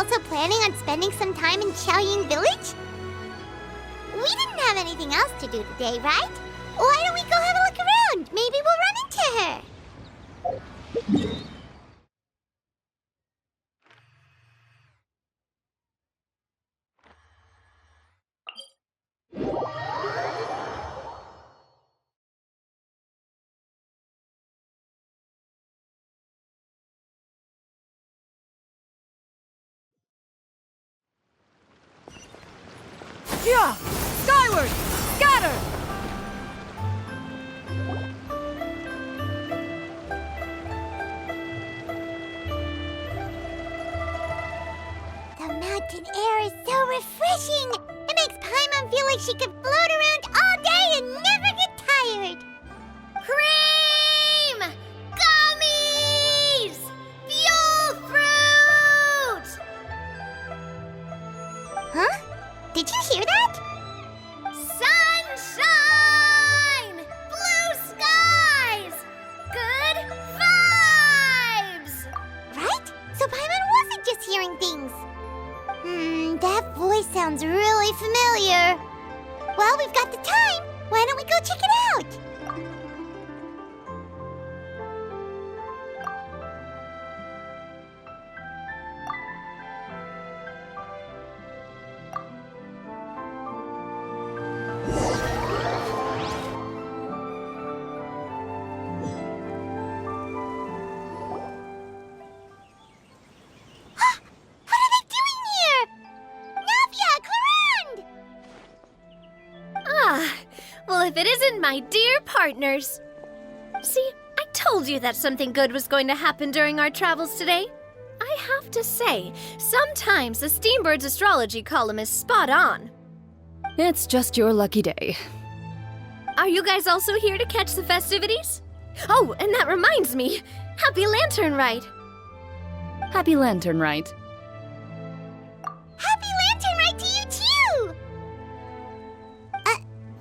also planning on spending some time in Xiaoying Village? We didn't have anything else to do today, right? Why don't we go have a look around? Maybe we'll run into her. Yeah! Skyward! Scatter! The mountain air is so refreshing! It makes Paimon feel like she could float around all day and never get tired! Cream! Gummies! Fuel fruit! Huh? Did you hear that? Sunshine! Blue skies! Good vibes! Right? So Paimon wasn't just hearing things. That voice sounds really familiar. Well, we've got the time. Why don't we go check it out? Well, if it isn't my dear partners. See, I told you that something good was going to happen during our travels today. I have to say, sometimes the Steambird's astrology column is spot on. It's just your lucky day. Are you guys also here to catch the festivities? Oh, and that reminds me, Happy Lantern Ride! Happy Lantern Ride. Happy Lantern Ride to you too!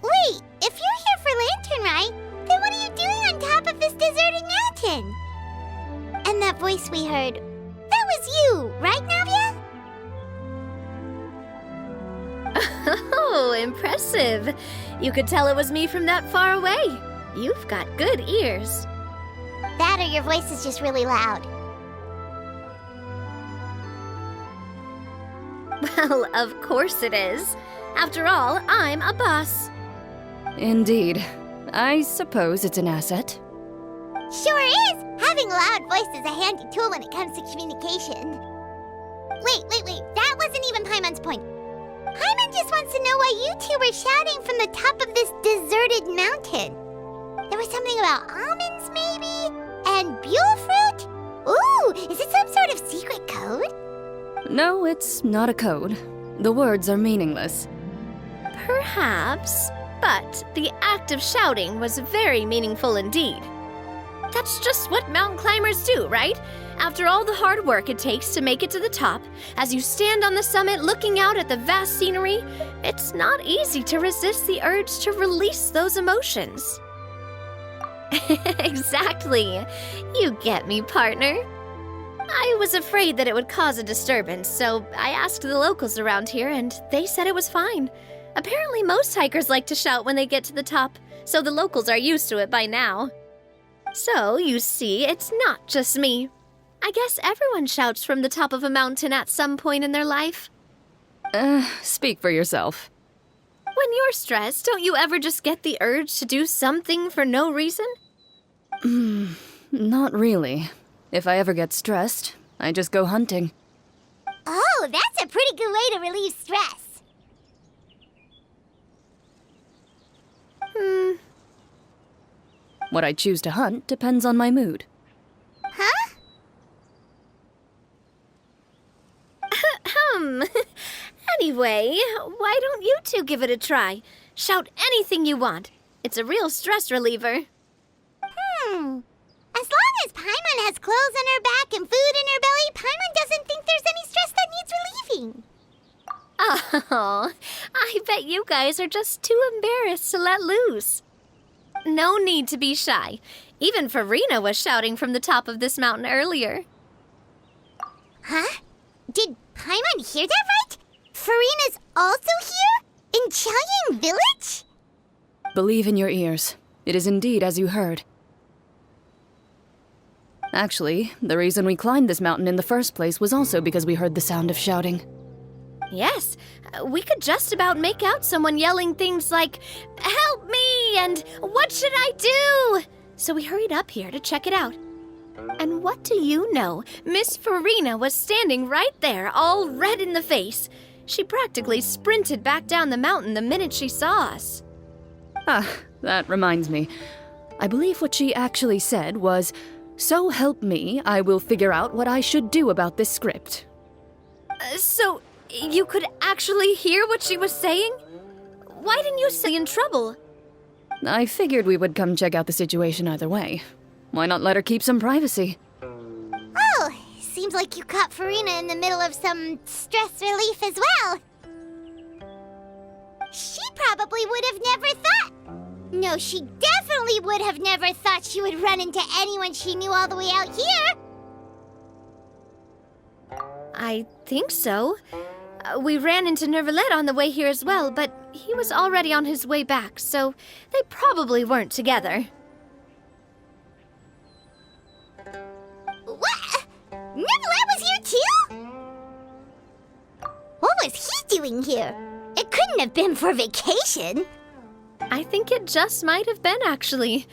Wait, if you're here for Lantern Ride, then what are you doing on top of this deserted mountain? And that voice we heard, that was you, right, Navia? Oh, impressive. You could tell it was me from that far away. You've got good ears. That or your voice is just really loud. Well, of course it is. After all, I'm a boss. Indeed. I suppose it's an asset. Sure is! Having a loud voice is a handy tool when it comes to communication. Wait. That wasn't even Paimon's point. Paimon just wants to know why you two were shouting from the top of this deserted mountain. There was something about almonds, maybe? And buell fruit? Ooh, is it some sort of secret code? No, it's not a code. The words are meaningless. Perhaps, but the act of shouting was very meaningful indeed. That's just what mountain climbers do, right? After all the hard work it takes to make it to the top, as you stand on the summit looking out at the vast scenery, it's not easy to resist the urge to release those emotions. Exactly. You get me, partner. I was afraid that it would cause a disturbance, so I asked the locals around here, and they said it was fine. Apparently most hikers like to shout when they get to the top, so the locals are used to it by now. So, you see, it's not just me. I guess everyone shouts from the top of a mountain at some point in their life. Speak for yourself. When you're stressed, don't you ever just get the urge to do something for no reason? Not really. If I ever get stressed, I just go hunting. Oh, that's a pretty good way to relieve stress. What I choose to hunt depends on my mood. Huh? Anyway, why don't you two give it a try? Shout anything you want. It's a real stress reliever. As long as Paimon has clothes on her back and food in her belly, Paimon doesn't think there's any stress that needs relieving. Oh, I bet you guys are just too embarrassed to let loose. No need to be shy. Even Farina was shouting from the top of this mountain earlier. Huh? Did Paimon hear that right? Farina's also here? In Chaoying Village? Believe in your ears. It is indeed as you heard. Actually, the reason we climbed this mountain in the first place was also because we heard the sound of shouting. Yes, we could just about make out someone yelling things like, "Help me!" and "What should I do?" So we hurried up here to check it out. And what do you know? Miss Farina was standing right there, all red in the face. She practically sprinted back down the mountain the minute she saw us. Ah, that reminds me. I believe what she actually said was, "So help me, I will figure out what I should do about this script." So, you could actually hear what she was saying? Why didn't you say in trouble? I figured we would come check out the situation either way. Why not let her keep some privacy? Oh, seems like you caught Farina in the middle of some stress relief as well. She probably would have never thought. No, she definitely would have never thought she would run into anyone she knew all the way out here. I think so. We ran into Nervalet on the way here as well, but he was already on his way back, so they probably weren't together. What? Nervalet was here too? What was he doing here? It couldn't have been for vacation. I think it just might have been, actually.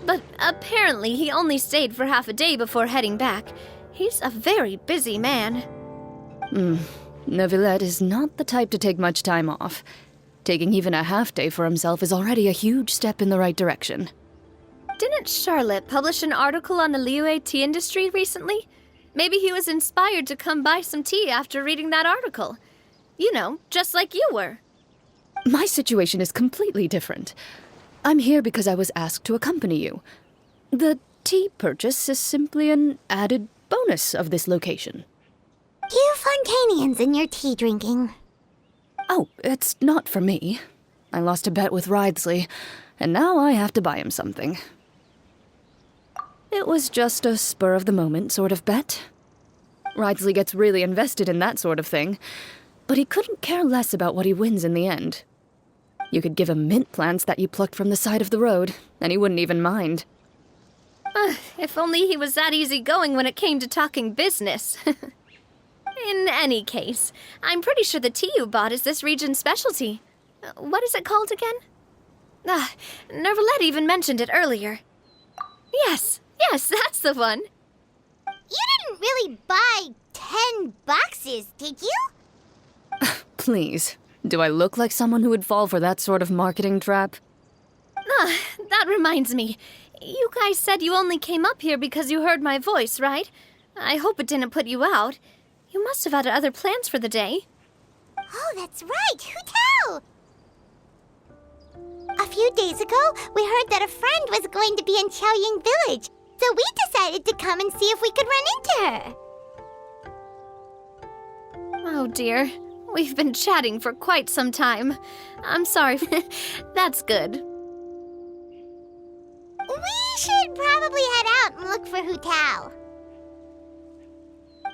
But apparently he only stayed for half a day before heading back. He's a very busy man. Neuvillette is not the type to take much time off. Taking even a half day for himself is already a huge step in the right direction. Didn't Charlotte publish an article on the Liyue tea industry recently? Maybe he was inspired to come buy some tea after reading that article. You know, just like you were. My situation is completely different. I'm here because I was asked to accompany you. The tea purchase is simply an added bonus of this location. You Fontanians and your tea drinking. Oh, it's not for me. I lost a bet with Ridesley, and now I have to buy him something. It was just a spur-of-the-moment sort of bet. Ridesley gets really invested in that sort of thing, but he couldn't care less about what he wins in the end. You could give him mint plants that you plucked from the side of the road, and he wouldn't even mind. If only he was that easygoing when it came to talking business. In any case, I'm pretty sure the tea you bought is this region's specialty. What is it called again? Nervalet even mentioned it earlier. Yes, that's the one. You didn't really buy 10 boxes, did you? Please, do I look like someone who would fall for that sort of marketing trap? That reminds me. You guys said you only came up here because you heard my voice, right? I hope it didn't put you out. You must have had other plans for the day. Oh, that's right. Who tell? A few days ago, we heard that a friend was going to be in Chaoying Village, so we decided to come and see if we could run into her. Oh dear. We've been chatting for quite some time. I'm sorry. That's good. We should probably head out and look for Hu Tao.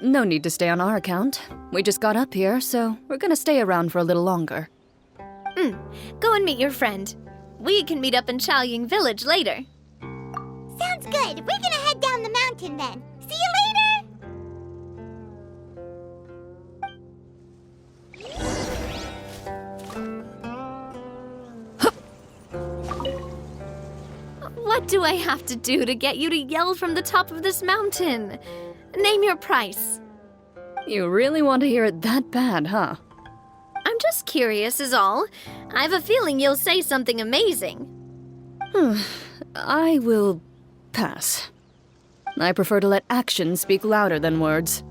No need to stay on our account. We just got up here, so we're gonna stay around for a little longer. Go and meet your friend. We can meet up in Chaoying Village later. Sounds good. We're gonna head down the mountain then. See you later! What do I have to do to get you to yell from the top of this mountain? Name your price. You really want to hear it that bad, huh? I'm just curious is all. I have a feeling you'll say something amazing. I will pass. I prefer to let actions speak louder than words.